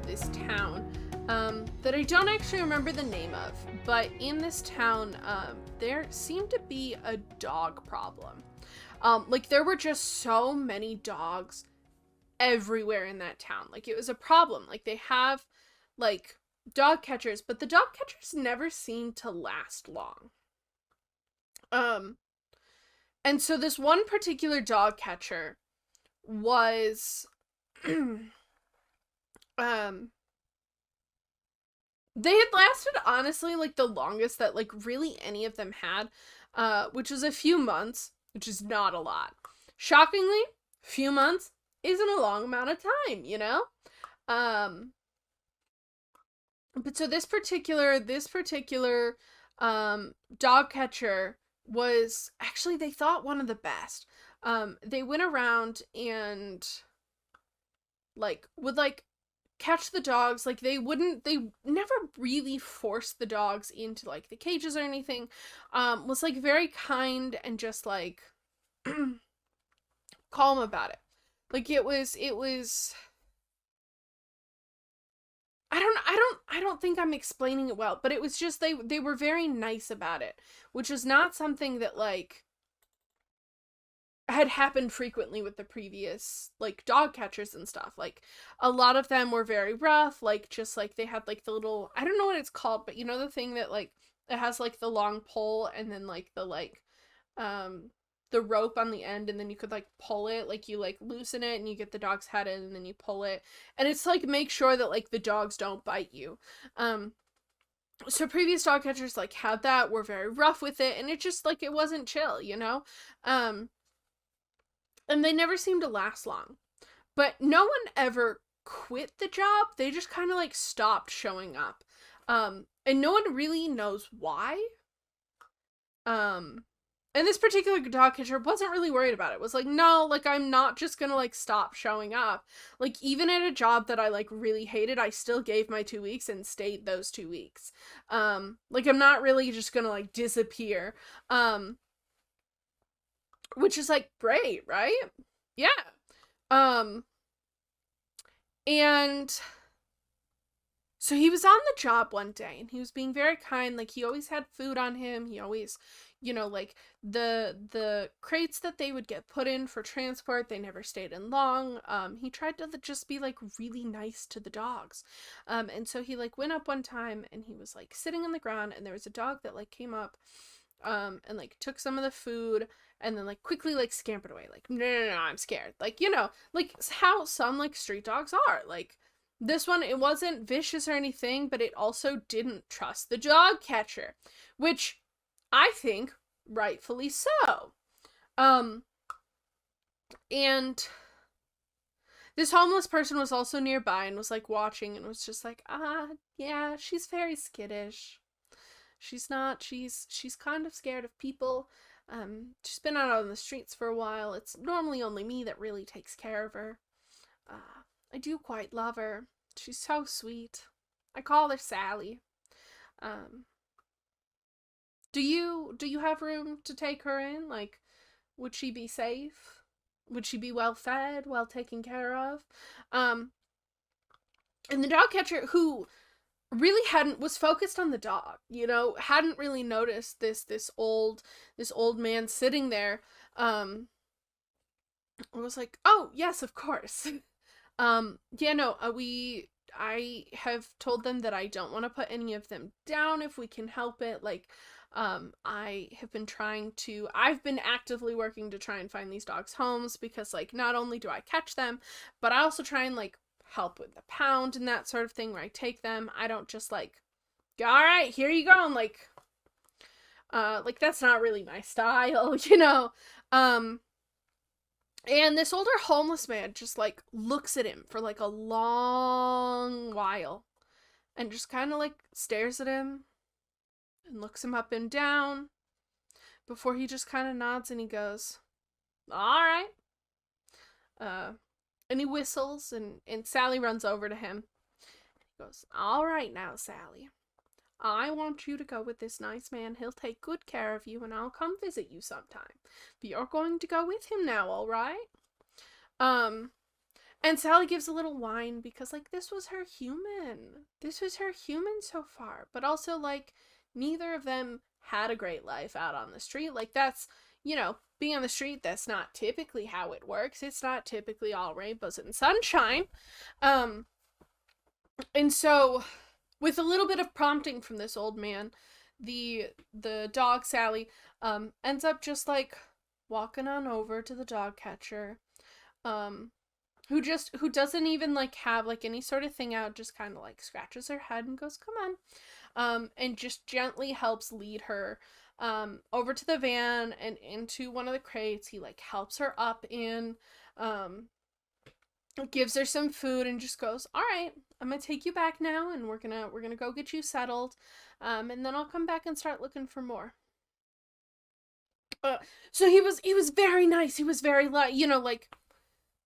this town that I don't actually remember the name of, but in this town there seemed to be a dog problem. Like there were just so many dogs everywhere in that town. Like it was a problem. Like they have like dog catchers, but the dog catchers never seemed to last long. And so this one particular dog catcher was they had lasted honestly like the longest that like really any of them had, which was a few months, which is not a lot. Shockingly, few months isn't a long amount of time, you know? But so this particular dog catcher was actually, they thought, one of the best. They went around and like would like catch the dogs. Like they never really forced the dogs into like the cages or anything. Was like very kind and just like calm about it. Like it was I don't think I'm explaining it well, but it was just they were very nice about it, which is not something that like had happened frequently with the previous like dog catchers and stuff. Like a lot of them were very rough, like just like they had like the little, I don't know what it's called, but you know the thing that like it has like the long pole and then like the rope on the end, and then you could like pull it, like you like loosen it and you get the dog's head in and then you pull it, and it's like make sure that like the dogs don't bite you. So previous dog catchers like had that, were very rough with it, and it just like it wasn't chill, you know? And they never seemed to last long. But no one ever quit the job. They just kind of like stopped showing up. And no one really knows why. And this particular dog catcher wasn't really worried about it. It was like, no, like I'm not just gonna like stop showing up. Like even at a job that I like really hated, I still gave my 2 weeks and stayed those 2 weeks. Like I'm not really just gonna like disappear. Which is like great, right? Yeah. And so he was on the job one day and he was being very kind. Like he always had food on him. He always, you know, like the crates that they would get put in for transport, they never stayed in long. He tried to just be like really nice to the dogs. And so he like went up one time and he was like sitting on the ground, and there was a dog that like came up and like took some of the food and then like quickly like scampered away, like no, I'm scared, like, you know, like how some like street dogs are. Like this one, it wasn't vicious or anything, but it also didn't trust the dog catcher, which I think rightfully so. And this homeless person was also nearby and was like watching and was just like, yeah, she's very skittish. She's kind of scared of people. She's been out on the streets for a while. It's normally only me that really takes care of her. I do quite love her. She's so sweet. I call her Sally. Do you have room to take her in? Like, would she be safe? Would she be well fed, well taken care of? And the dog catcher, who really was focused on the dog, you know, hadn't really noticed this old man sitting there, was like, oh yes, of course. Yeah, no, I have told them that I don't want to put any of them down if we can help it. Like, I've been actively working to try and find these dogs homes, because like not only do I catch them, but I also try and like help with the pound and that sort of thing where I take them. I don't just like go, all right, here you go, and like that's not really my style, you know. And this older homeless man just like looks at him for like a long while and just kind of like stares at him and looks him up and down before he just kind of nods and he goes, all right. And he whistles, and Sally runs over to him. He goes, all right now, Sally. I want you to go with this nice man. He'll take good care of you, and I'll come visit you sometime. But you're going to go with him now, all right? And Sally gives a little whine because, like, this was her human. This was her human so far. But also, like, neither of them had a great life out on the street. Like, that's, being on the street, that's not typically how it works. It's not typically all rainbows and sunshine. Um, and so, with a little bit of prompting from this old man, the dog, Sally, ends up just, like, walking on over to the dog catcher. Who doesn't even, like, have, like, any sort of thing out, just kind of, like, scratches her head and goes, come on, and just gently helps lead her over to the van and into one of the crates. He, like, helps her up in, gives her some food, and just goes, all right, I'm gonna take you back now, and we're gonna go get you settled, and then I'll come back and start looking for more. So he was very nice. He was very, like,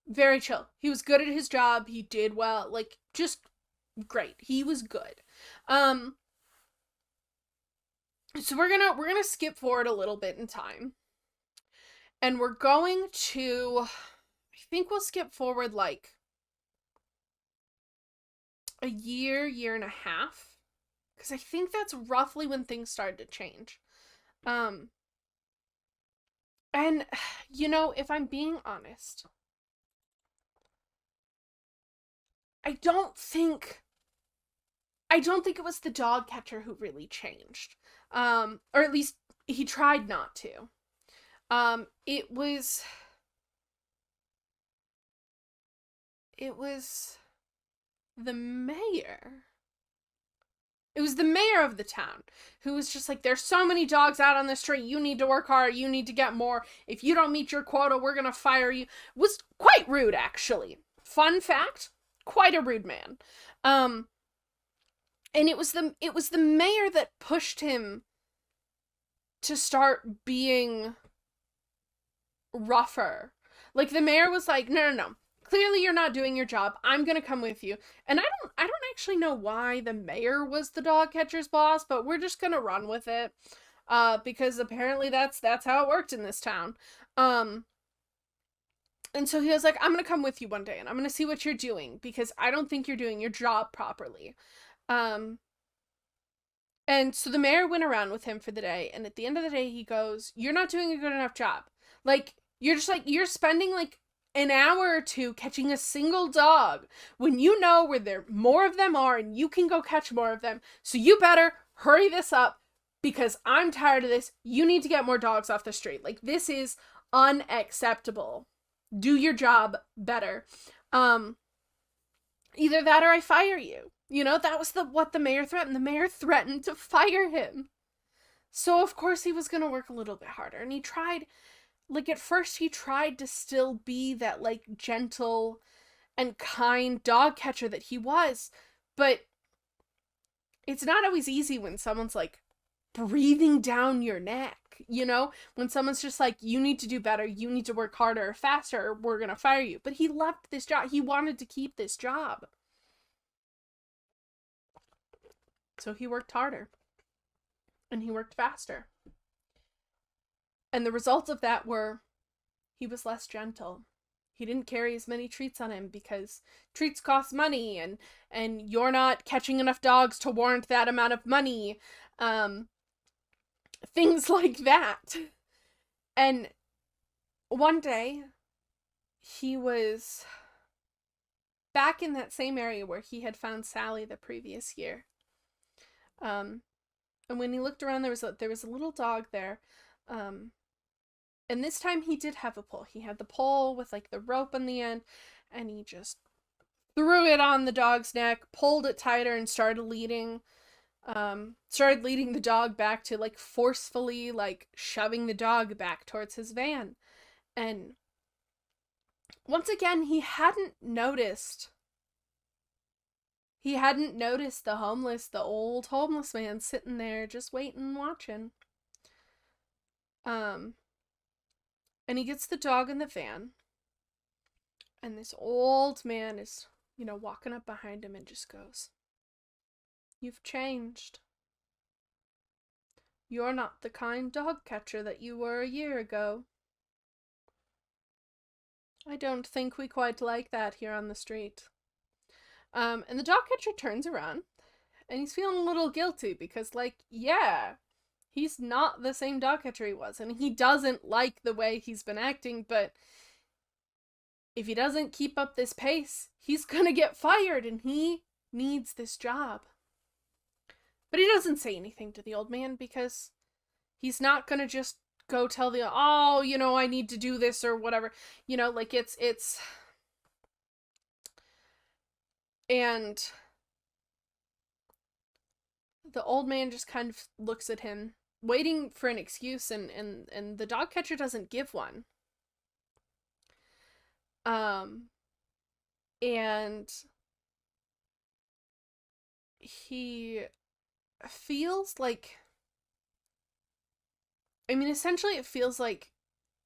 very chill. He was good at his job. He did well. Like, just great. He was good. So we're gonna skip forward a little bit in time. And we're going to, I think we'll skip forward, like, a year and a half. Because I think that's roughly when things started to change. And, if I'm being honest, I don't think it was the dog catcher who really changed. Or at least he tried not to. It was the mayor. It was the mayor of the town who was just like, there's so many dogs out on the street. You need to work hard. You need to get more. If you don't meet your quota, we're going to fire you. Was quite rude, actually. Fun fact, quite a rude man. And it was the mayor that pushed him to start being rougher. Like, the mayor was like, no. Clearly you're not doing your job. I'm going to come with you. And I don't actually know why the mayor was the dog catcher's boss, but we're just going to run with it. Because apparently that's how it worked in this town. And so he was like, I'm going to come with you one day and I'm going to see what you're doing because I don't think you're doing your job properly. And so the mayor went around with him for the day, and at the end of the day he goes, you're not doing a good enough job. Like, you're spending, like, an hour or two catching a single dog when you know where there more of them are and you can go catch more of them. So you better hurry this up because I'm tired of this. You need to get more dogs off the street. Like, this is unacceptable. Do your job better. Either that or I fire you. That was what the mayor threatened. The mayor threatened to fire him. So of course he was going to work a little bit harder, and he tried. Like, at first he tried to still be that, like, gentle and kind dog catcher that he was, but it's not always easy when someone's, like, breathing down your neck, when someone's just like, you need to do better, you need to work harder or faster, or we're gonna fire you. But he loved this job. He wanted to keep this job. So he worked harder. And he worked faster. And the results of that were he was less gentle. He didn't carry as many treats on him because treats cost money, and you're not catching enough dogs to warrant that amount of money. Things like that. And one day, he was back in that same area where he had found Sally the previous year. And when he looked around, there was a little dog there. And this time he did have a pole. He had the pole with, like, the rope on the end, and he just threw it on the dog's neck, pulled it tighter, and started leading the dog back to, like, forcefully, like, shoving the dog back towards his van. And once again, he hadn't noticed the old homeless man sitting there just waiting, watching. And he gets the dog in the van, and this old man is, walking up behind him and just goes, you've changed. You're not the kind dog catcher that you were a year ago. I don't think we quite like that here on the street. And the dog catcher turns around and he's feeling a little guilty because, like, yeah, he's not the same dog catcher he was, and he doesn't like the way he's been acting, but if he doesn't keep up this pace, he's gonna get fired, and he needs this job. But he doesn't say anything to the old man because he's not gonna just go tell the, oh, you know, I need to do this or whatever. You know, like, it's... And the old man just kind of looks at him, waiting for an excuse, and the dog catcher doesn't give one. And he feels like, I mean, essentially it feels like,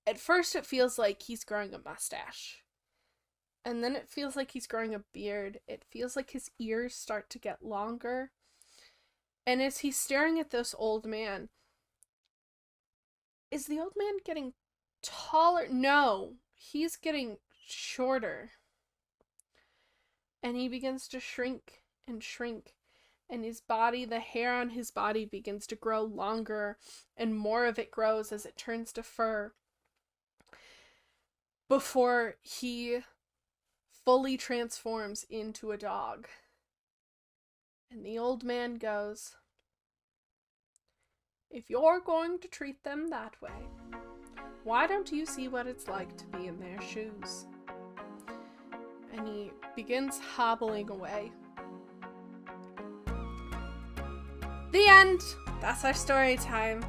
at first it feels like he's growing a mustache. And then it feels like he's growing a beard. It feels like his ears start to get longer. And as he's staring at this old man, is the old man getting taller? No, he's getting shorter. And he begins to shrink and shrink. And his body, the hair on his body begins to grow longer, and more of it grows as it turns to fur, before he fully transforms into a dog. And the old man goes, if you're going to treat them that way, why don't you see what it's like to be in their shoes? And he begins hobbling away. The end! That's our story time.